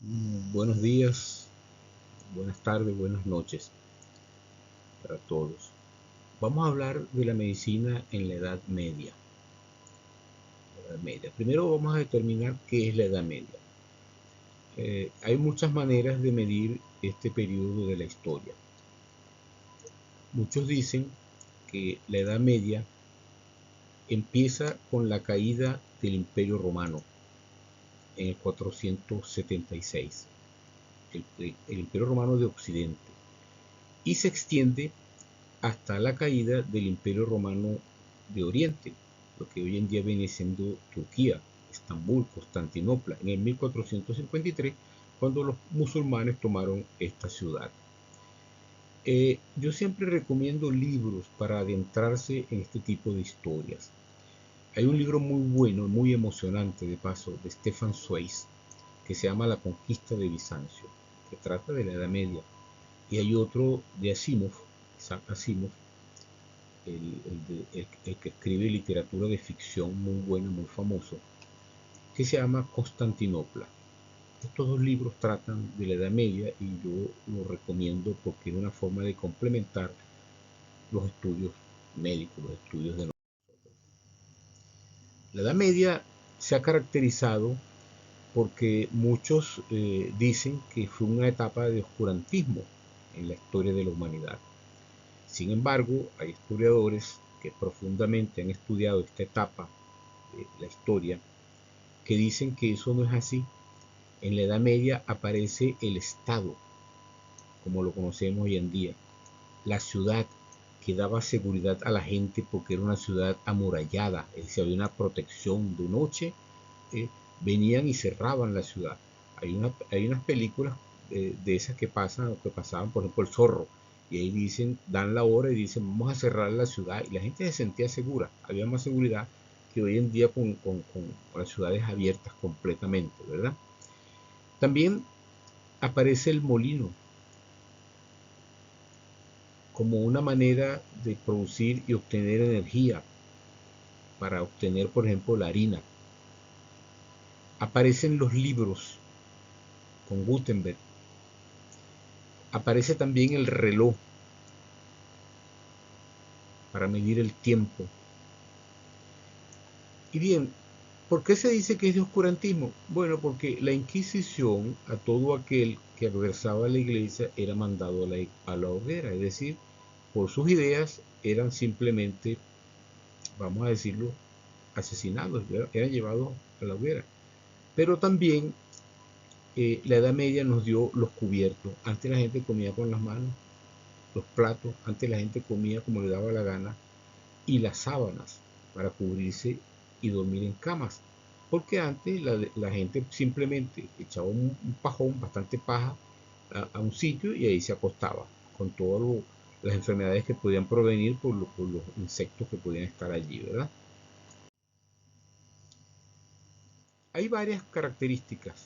Buenos días, buenas tardes, buenas noches para todos. Vamos a hablar de la medicina en la Edad Media. Primero vamos a determinar qué es la Edad Media. Hay muchas maneras de medir este periodo de la historia. Muchos dicen que la Edad Media empieza con la caída del Imperio Romano en el 476, el Imperio Romano de Occidente, y se extiende hasta la caída del Imperio Romano de Oriente, lo que hoy en día viene siendo Turquía, Estambul, Constantinopla, en el 1453, cuando los musulmanes tomaron esta ciudad. Yo siempre recomiendo libros para adentrarse en este tipo de historias. Hay un libro muy bueno, muy emocionante de paso, de Stefan Zweig, que se llama La conquista de Bizancio, que trata de la Edad Media. Y hay otro de Asimov, Isaac Asimov, el que escribe literatura de ficción muy buena, muy famoso, que se llama Constantinopla. Estos dos libros tratan de la Edad Media y yo los recomiendo porque es una forma de complementar los estudios médicos, los estudios de la Edad Media se ha caracterizado porque muchos dicen que fue una etapa de oscurantismo en la historia de la humanidad. Sin embargo, hay historiadores que profundamente han estudiado esta etapa de la historia que dicen que eso no es así. En la Edad Media aparece el Estado, como lo conocemos hoy en día, la ciudad que daba seguridad a la gente porque era una ciudad amurallada, es decir, había una protección de noche, eh, venían y cerraban la ciudad. Hay unas películas de esas que pasan, que pasaban, por ejemplo, El Zorro, y ahí dicen, dan la hora y dicen, vamos a cerrar la ciudad, y la gente se sentía segura, había más seguridad que hoy en día con las ciudades abiertas completamente, ¿verdad? También aparece el molino como una manera de producir y obtener energía para obtener, por ejemplo, la harina. Aparecen los libros con Gutenberg. Aparece también el reloj para medir el tiempo. Y bien, ¿por qué se dice que es de oscurantismo? Bueno, porque la Inquisición a todo aquel que adversaba a la iglesia era mandado a la hoguera, es decir, por sus ideas eran simplemente, vamos a decirlo, asesinados, eran llevados a la hoguera. Pero también la Edad Media nos dio los cubiertos. Antes la gente comía con las manos, los platos, antes la gente comía como le daba la gana, y las sábanas para cubrirse y dormir en camas. Porque antes la gente simplemente echaba un pajón, bastante paja, a un sitio y ahí se acostaba, con todas las enfermedades que podían provenir por los insectos que podían estar allí, ¿verdad? Hay varias características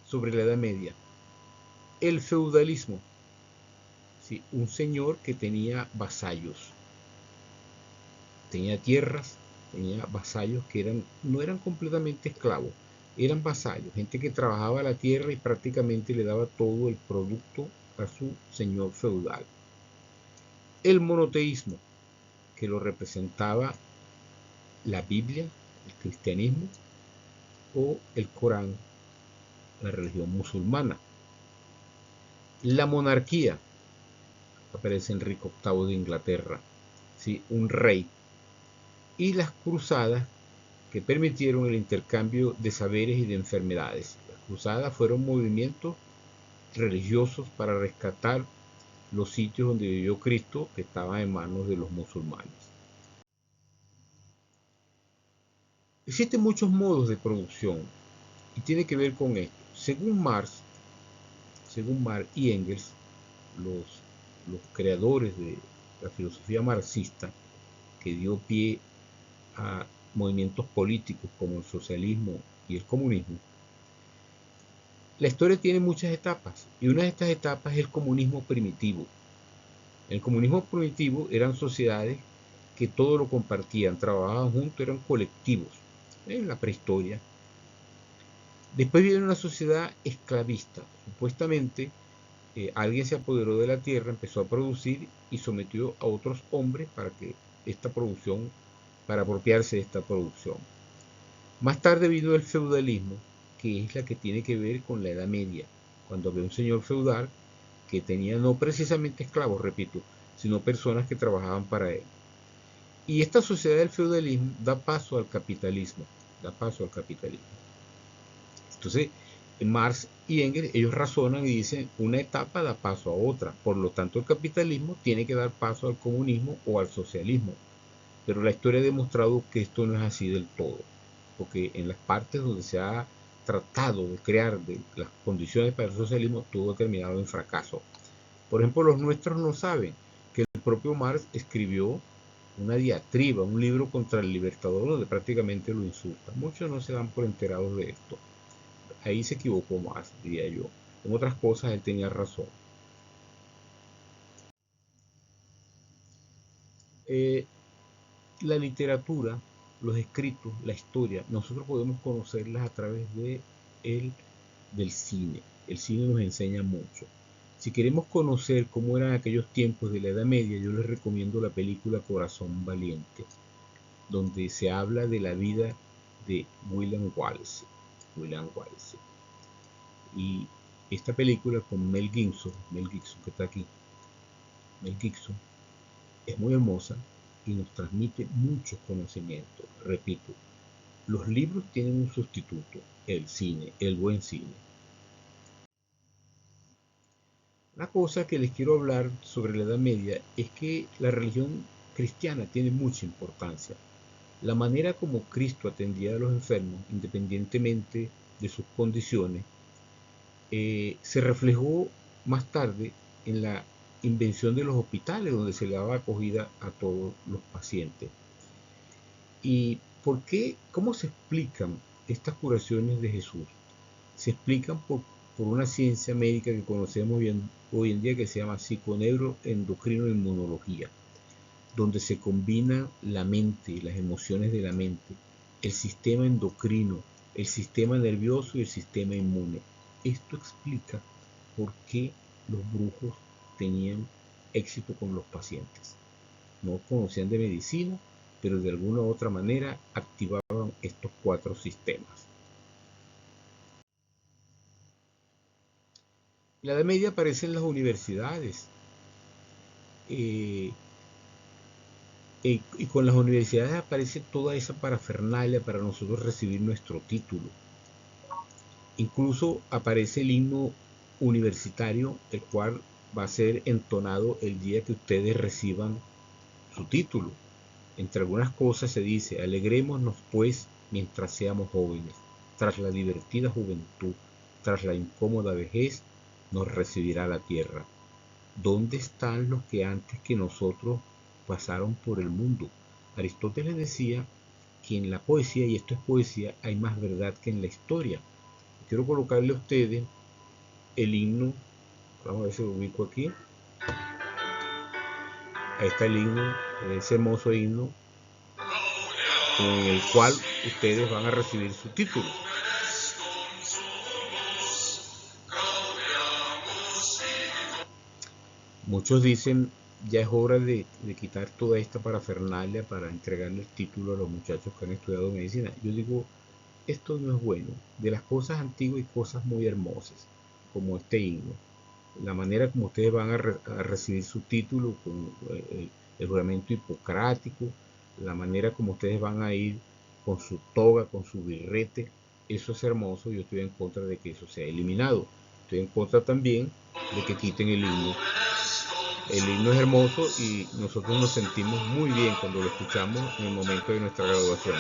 sobre la Edad Media. El feudalismo, ¿sí? Un señor que tenía vasallos, tenía tierras, tenía vasallos que no eran completamente esclavos, eran vasallos, gente que trabajaba la tierra y prácticamente le daba todo el producto a su señor feudal. El monoteísmo, que lo representaba la Biblia, el cristianismo, o el Corán, la religión musulmana. La monarquía, aparece Enrique VIII de Inglaterra, ¿sí? Un rey. Y las cruzadas, que permitieron el intercambio de saberes y de enfermedades. Las cruzadas fueron movimientos religiosos para rescatar los sitios donde vivió Cristo, que estaban en manos de los musulmanes. Existen muchos modos de producción y tiene que ver con esto. Según Marx y Engels, los creadores de la filosofía marxista, que dio pie a movimientos políticos como el socialismo y el comunismo, la historia tiene muchas etapas y una de estas etapas es el comunismo primitivo. El comunismo primitivo eran sociedades que todo lo compartían, trabajaban juntos, eran colectivos en la prehistoria. Después viene una sociedad esclavista. Supuestamente alguien se apoderó de la tierra, empezó a producir y sometió a otros hombres para que esta producción, para apropiarse de esta producción. Más tarde vino el feudalismo, que es la que tiene que ver con la Edad Media, cuando había un señor feudal que tenía no precisamente esclavos, repito, sino personas que trabajaban para él. Y esta sociedad del feudalismo da paso al capitalismo, da paso al capitalismo. Entonces, Marx y Engels, ellos razonan y dicen, una etapa da paso a otra, por lo tanto el capitalismo tiene que dar paso al comunismo o al socialismo. Pero la historia ha demostrado que esto no es así del todo, porque en las partes donde se ha tratado de crear las condiciones para el socialismo, todo ha terminado en fracaso. Por ejemplo, los nuestros no saben que el propio Marx escribió una diatriba, un libro contra el Libertador, donde prácticamente lo insulta. Muchos no se dan por enterados de esto. Ahí se equivocó Marx, diría yo. En otras cosas él tenía razón. Eh, la literatura, los escritos, la historia, nosotros podemos conocerlas a través del cine. El cine nos enseña mucho. Si queremos conocer cómo eran aquellos tiempos de la Edad Media, yo les recomiendo la película Corazón Valiente, donde se habla de la vida de William Wallace. William Wallace. Y esta película con Mel Gibson que está aquí, Mel Gibson, es muy hermosa y nos transmite muchos conocimientos. Repito, los libros tienen un sustituto, el cine, el buen cine. Una cosa que les quiero hablar sobre la Edad Media es que la religión cristiana tiene mucha importancia. La manera como Cristo atendía a los enfermos, independientemente de sus condiciones, se reflejó más tarde en la invención de los hospitales, donde se le daba acogida a todos los pacientes. ¿Y por qué? ¿Cómo se explican estas curaciones de Jesús? Se explican por una ciencia médica que conocemos hoy en día que se llama psiconeuroendocrinoinmunología, donde se combina la mente, las emociones de la mente, el sistema endocrino, el sistema nervioso y el sistema inmune. Esto explica por qué los brujos tenían éxito con los pacientes. No conocían de medicina, pero de alguna u otra manera activaban estos cuatro sistemas. En la Edad Media aparecen las universidades, eh, y con las universidades aparece toda esa parafernalia para nosotros recibir nuestro título. Incluso aparece el himno universitario, el cual va a ser entonado el día que ustedes reciban su título. Entre algunas cosas se dice, alegrémonos pues mientras seamos jóvenes, tras la divertida juventud, tras la incómoda vejez, nos recibirá la tierra. ¿Dónde están los que antes que nosotros pasaron por el mundo? Aristóteles decía que en la poesía, y esto es poesía, hay más verdad que en la historia. Quiero colocarle a ustedes el himno, vamos a ver si lo ubico aquí. Ahí está el himno, ese hermoso himno con el cual ustedes van a recibir su título. Muchos dicen, ya es hora de quitar toda esta parafernalia para entregarle el título a los muchachos que han estudiado medicina. Yo digo, esto no es bueno. De las cosas antiguas hay cosas muy hermosas, como este himno. La manera como ustedes van a recibir su título con el juramento hipocrático, la manera como ustedes van a ir con su toga, con su birrete, eso es hermoso. Yo estoy en contra de que eso sea eliminado. Estoy en contra también de que quiten el himno. El himno es hermoso y nosotros nos sentimos muy bien cuando lo escuchamos en el momento de nuestra graduación.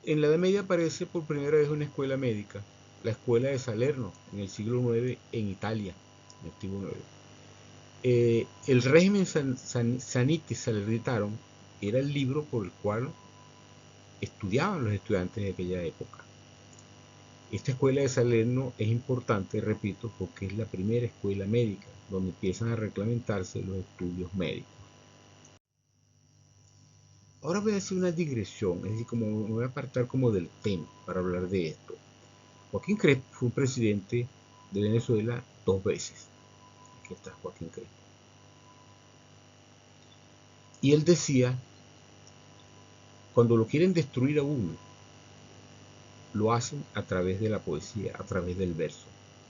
En la Edad Media aparece por primera vez una escuela médica, la escuela de Salerno, en el siglo IX en Italia, en el siglo IX. El régimen Sanitis Salernitarum era el libro por el cual estudiaban los estudiantes de aquella época. Esta escuela de Salerno es importante, repito, porque es la primera escuela médica donde empiezan a reglamentarse los estudios médicos. Ahora voy a hacer una digresión, es decir, como me voy a apartar como del tema para hablar de esto. Joaquín Crespo fue un presidente de Venezuela 2 veces. Aquí está Joaquín Crespo. Y él decía, cuando lo quieren destruir a uno, lo hacen a través de la poesía, a través del verso.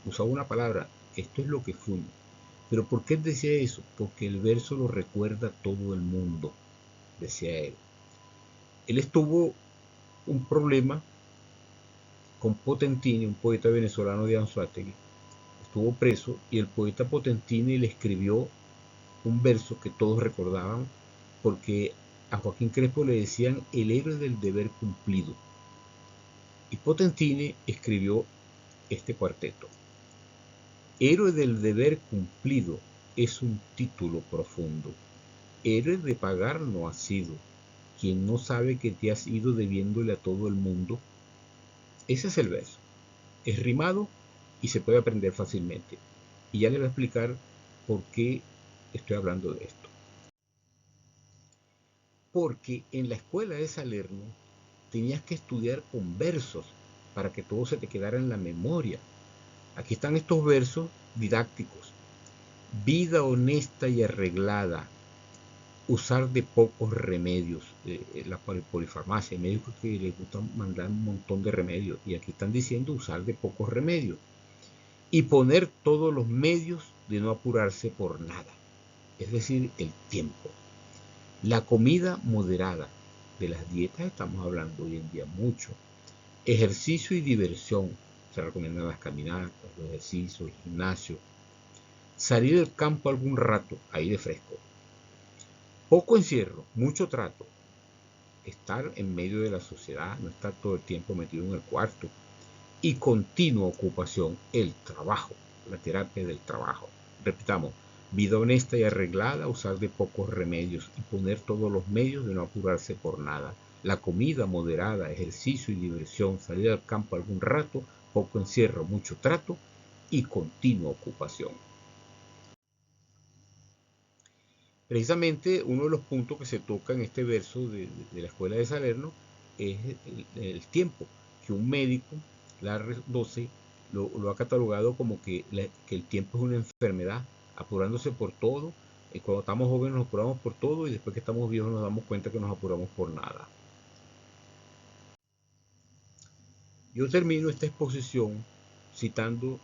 Usaba una palabra, esto es lo que fue. Pero ¿por qué él decía eso? Porque el verso lo recuerda todo el mundo, decía él. Él estuvo un problema con Potentini, un poeta venezolano de Anzoátegui. Estuvo preso y el poeta Potentini le escribió un verso que todos recordaban porque a Joaquín Crespo le decían el héroe del deber cumplido. Y Potentini escribió este cuarteto. Héroe del deber cumplido es un título profundo. Héroe de pagar no has sido. Quien no sabe que te has ido debiéndole a todo el mundo. Ese es el verso. Es rimado y se puede aprender fácilmente. Y ya le voy a explicar por qué estoy hablando de esto. Porque en la escuela de Salerno tenías que estudiar con versos para que todo se te quedara en la memoria. Aquí están estos versos didácticos. Vida honesta y arreglada, usar de pocos remedios. La polifarmacia, hay médicos que les gusta mandar un montón de remedios y aquí están diciendo usar de pocos remedios. Y poner todos los medios de no apurarse por nada, es decir, el tiempo. La comida moderada, de las dietas estamos hablando hoy en día mucho. Ejercicio y diversión, se recomiendan las caminatas, los ejercicios, el gimnasio. Salir del campo algún rato, aire fresco. Poco encierro, mucho trato. Estar en medio de la sociedad, no estar todo el tiempo metido en el cuarto. Y continua ocupación, el trabajo, la terapia del trabajo. Repitamos, vida honesta y arreglada, usar de pocos remedios y poner todos los medios de no apurarse por nada. La comida moderada, ejercicio y diversión, salir al campo algún rato, poco encierro, mucho trato y continua ocupación. Precisamente uno de los puntos que se toca en este verso de la escuela de Salerno es el tiempo, que un médico, Larry 12, lo ha catalogado como que el tiempo es una enfermedad, apurándose por todo. Cuando estamos jóvenes nos apuramos por todo y después que estamos viejos nos damos cuenta que nos apuramos por nada. Yo termino esta exposición citando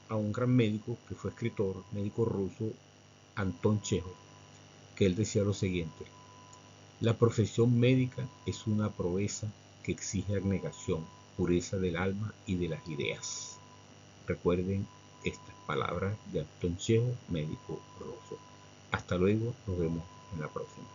a un gran médico que fue escritor, médico ruso, Anton Chekhov, que él decía lo siguiente: la profesión médica es una proeza que exige abnegación, pureza del alma y de las ideas. Recuerden estas palabras de Anton Chekhov, médico ruso. Hasta luego, nos vemos en la próxima.